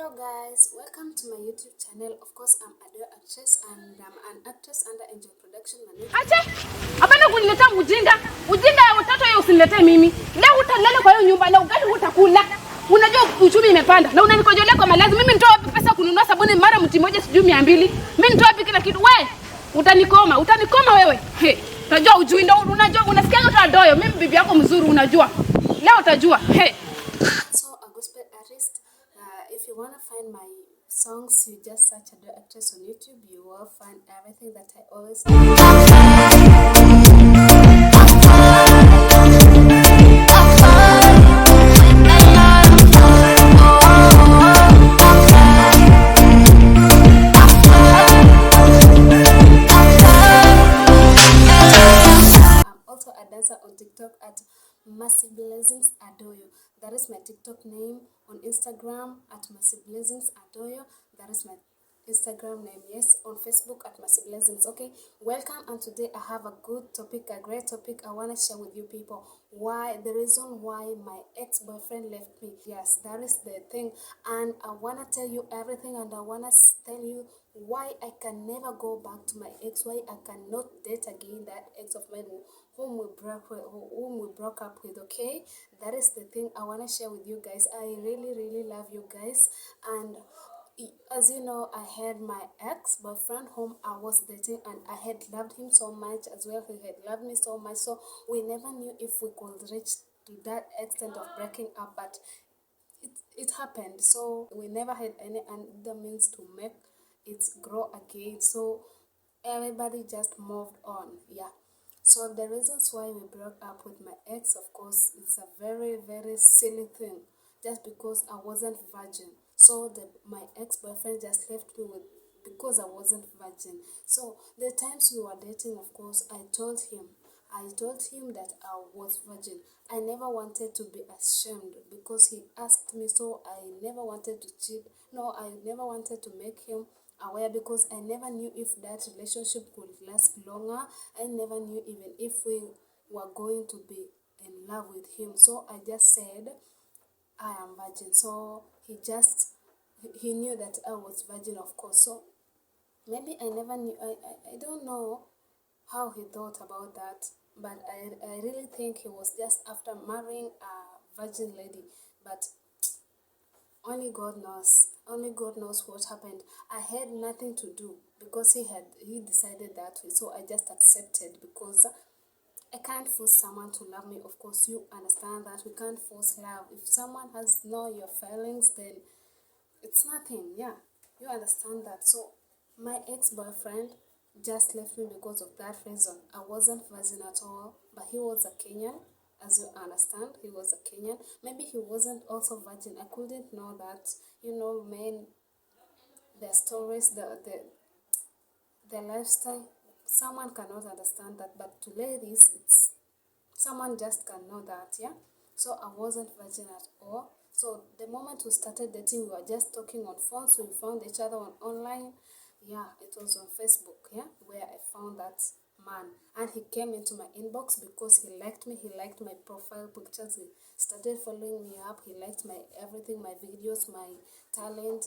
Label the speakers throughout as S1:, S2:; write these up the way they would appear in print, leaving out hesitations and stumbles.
S1: Hello guys, welcome to my YouTube channel. Of course, I'm Adoyo Actress and I'm an actress under Angel Production Management.
S2: Ache, hapana kuniletea ujinga. Ujinga ya watoto hiyo usiniletee mimi. Leo utalala kwa hiyo nyumba na ugali utakula. Unajua uchumi imepanda na unanikojolea kwa malazi. Mimi nitoa wapi pesa kununua sabuni mara mti moja sijui 200? Mimi nitoa wapi kila kitu? Wewe utanikoma wewe. He, unajua ujui ndio unajua unasikia yote Adoyo. Mimi bibi yako mzuri unajua. Leo utajua. He.
S1: So a gospel artist, if you want to find my songs, you just search Adoyo Actress on YouTube. You will find everything that I always do. On TikTok at Mercy Blessings Adoyo. That is my TikTok name. On Instagram at Mercy Blessings Adoyo. That is my Instagram name. Yes, on Facebook at Mercy Blessings. Okay, welcome. And today I have a good topic, a great topic I want to share with you people. Why, the reason why my ex-boyfriend left me. Yes, that is the thing. And I want to tell you everything, and I want to tell you why I can never go back to my ex, why I cannot date again that ex of mine whom we broke up with. Okay, that is the thing I want to share with you guys. I really love you guys, and as you know, I had my ex-boyfriend whom I was dating, and I had loved him so much as well. He had loved me so much, so we never knew if we could reach to that extent of breaking up, but it happened. So we never had any other means to make it grow again, so everybody just moved on. Yeah, so the reasons why we broke up with my ex, of course, it's a very silly thing, just because I wasn't virgin. So my ex-boyfriend just left me with because I wasn't virgin. So the times we were dating, of course, I told him that I was virgin. I never wanted to be ashamed because he asked me, so I never wanted to cheat. No, I never wanted to make him aware because I never knew if that relationship could last longer. I never knew even if we were going to be in love with him. So I just said I am virgin. So he knew that I was virgin, of course. So maybe I never knew. I don't know how he thought about that, but I really think he was just after marrying a virgin lady. But only God knows. Only God knows what happened. I had nothing to do because he decided that way. So I just accepted because I can't force someone to love me. Of course, you understand that we can't force love. If someone has know your feelings, then it's nothing. Yeah, you understand that. So my ex-boyfriend just left me because of that reason. I wasn't virgin at all, but he was a Kenyan. As you understand, he was a Kenyan. Maybe he wasn't also virgin. I couldn't know that. You know, men, their stories, the lifestyle, someone cannot understand that. But to ladies, it's someone just can know that. Yeah. So I wasn't virgin at all. So the moment we started dating, we were just talking on phone. So we found each other online. Yeah, it was on Facebook. Yeah, where I found that man, and he came into my inbox because he liked me. He liked my profile pictures. He started following me up. He liked my everything, my videos, my talent,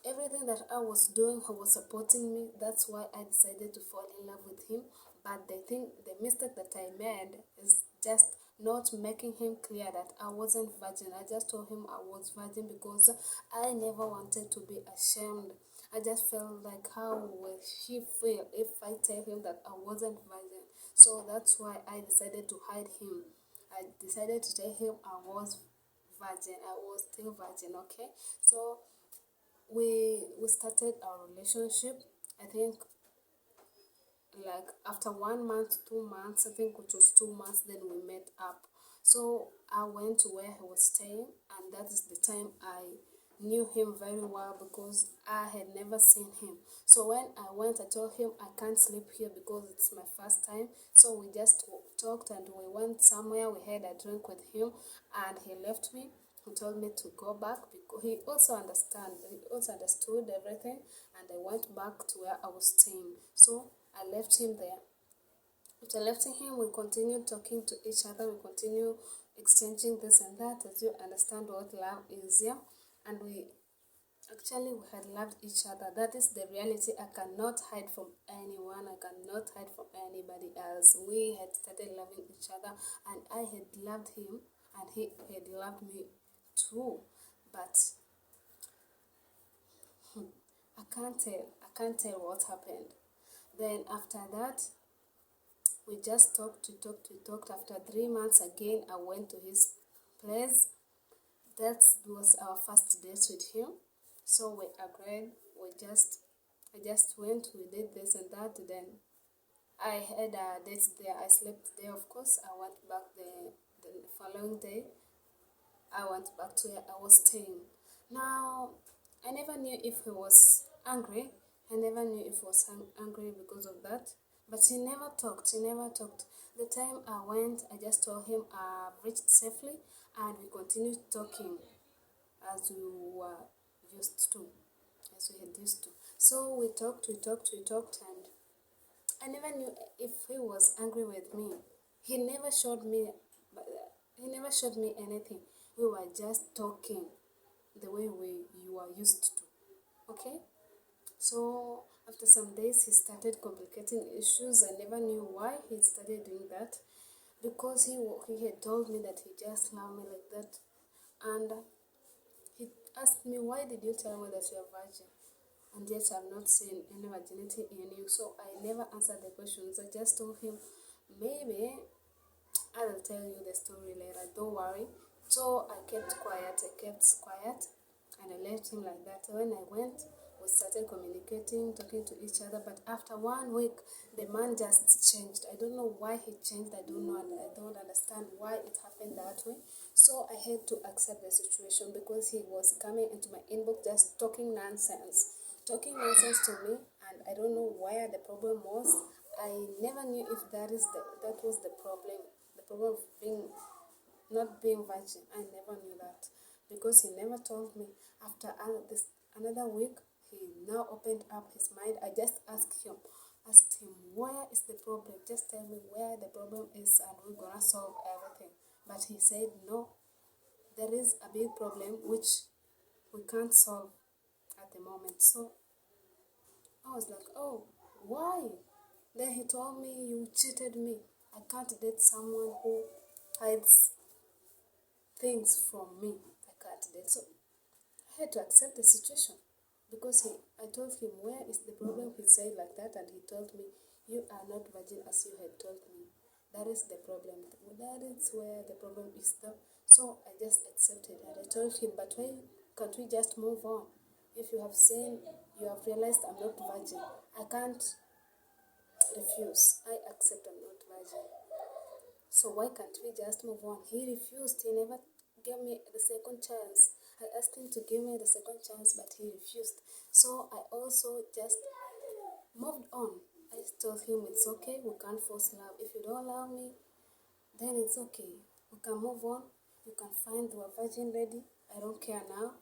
S1: everything that I was doing. He was supporting me. That's why I decided to fall in love with him. But the mistake that I made is just not making him clear that I wasn't virgin. I just told him I was virgin because I never wanted to be ashamed. I just felt like, how will he feel if I tell him that I wasn't virgin? So that's why I decided to hide him. I decided to tell him I was virgin. I was still virgin. Okay, so we started our relationship. I think like after 1 month, 2 months, I think it was 2 months, then we met up. So I went to where he was staying, and that is the time I knew him very well because I had never seen him. So when I went, I told him I can't sleep here because it's my first time. So we just talked and we went somewhere. We had a drink with him, and he left me. He told me to go back because he also understood everything, and I went back to where I was staying. So I left him there. After leaving him, we continued talking to each other. We continue exchanging this and that, as you understand what love is, yeah. And Actually, we had loved each other. That is the reality. I cannot hide from anyone. I cannot hide from anybody else. We had started loving each other, and I had loved him, and he had loved me too. But I can't tell. I can't tell what happened. Then after that, we just talked. We talked. After 3 months again, I went to his place. That was our first date with him. So we agreed. I just went. We did this and that. Then I had a date there. I slept there. Of course, I went back the following day. I went back to where I was staying. Now, I never knew if he was angry. I never knew if he was angry because of that. But he never talked. He never talked. The time I went, I just told him I've reached safely, and we continued talking as we were used to, as we had used to. So we talked, and I never knew if he was angry with me. He never showed me, he never showed me anything. We were just talking the way you are used to. Okay? So after some days, he started complicating issues. I never knew why he started doing that, because he had told me that he just loved me like that, and he asked me, why did you tell me that you are virgin, and yet I've not seen any virginity in you? So I never answered the questions. I just told him, maybe I will tell you the story later, don't worry. So I kept quiet, and I left him like that. When I went, we started communicating, talking to each other, but after 1 week, the man just changed. I don't know why he changed. I don't know, and I don't understand why it happened that way. So I had to accept the situation, because he was coming into my inbox just talking nonsense to me, and I don't know where the problem was. I never knew if that was the problem of not being virgin. I never knew that, because he never told me. After another week, he now opened up his mind. I just asked him, where is the problem? Just tell me where the problem is, and we're gonna solve everything. But he said no, there is a big problem which we can't solve at the moment. So I was like, oh, why? Then he told me, you cheated me. I can't date someone who hides things from me. I can't date. So I had to accept the situation, because I told him, where is the problem? He said like that, and he told me, you are not virgin as you had told me. That is the problem. That is where the problem is though. So I just accepted, and I told him, but why can't we just move on? If you have seen, you have realized I'm not virgin, I can't refuse. I accept I'm not virgin. So why can't we just move on? He refused. He never gave me the second chance. I asked him to give me the second chance, but he refused. So I also just moved on. I told him, it's okay, we can't force love. If you don't love me, then it's okay. We can move on. You can find the virgin lady. I don't care now.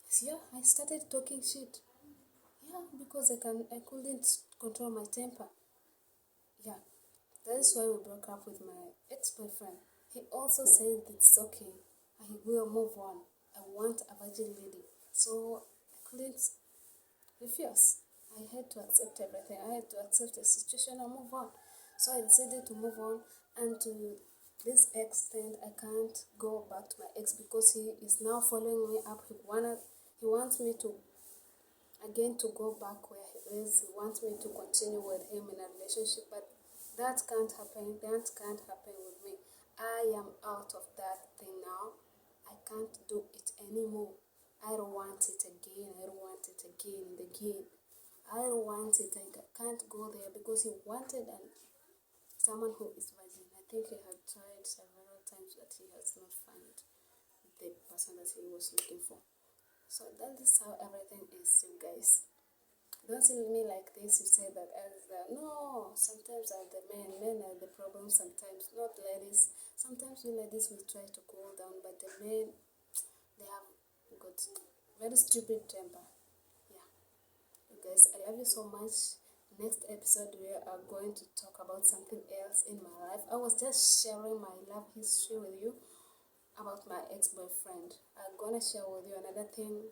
S1: So yeah, I started talking shit. Yeah, because I couldn't control my temper. Yeah, that is why we broke up with my ex-boyfriend. He also said it's okay. I will move on. I want a virgin lady. So I couldn't refuse. I had to accept everything. I had to accept the situation and move on. So I decided to move on, and to this extent, I can't go back to my ex, because he is now following me up. He wants me to go back where he is. He wants me to continue with him in a relationship, but that can't happen. That can't happen with me. I am out of that thing now. I can't do it anymore. I don't want it again. I don't want it again and again. I don't want it. I can't go there, because he wanted someone who is virgin. I think he had tried several times, but he has not found the person that he was looking for. So that is how everything is, you guys. Don't see me like this. You say that as no. Sometimes are the men are the problem. Sometimes not ladies. Sometimes we ladies will try to cool down, but the men, they have got very stupid temper. Yeah, you guys, I love you so much. Next episode we are going to talk about something else in my life. I was just sharing my love history with you about my ex-boyfriend. I'm gonna share with you another thing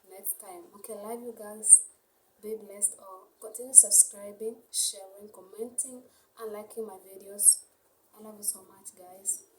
S1: next time. Okay, love you guys. Be blessed, or continue subscribing, sharing, commenting, and liking my videos. I love you so much, guys.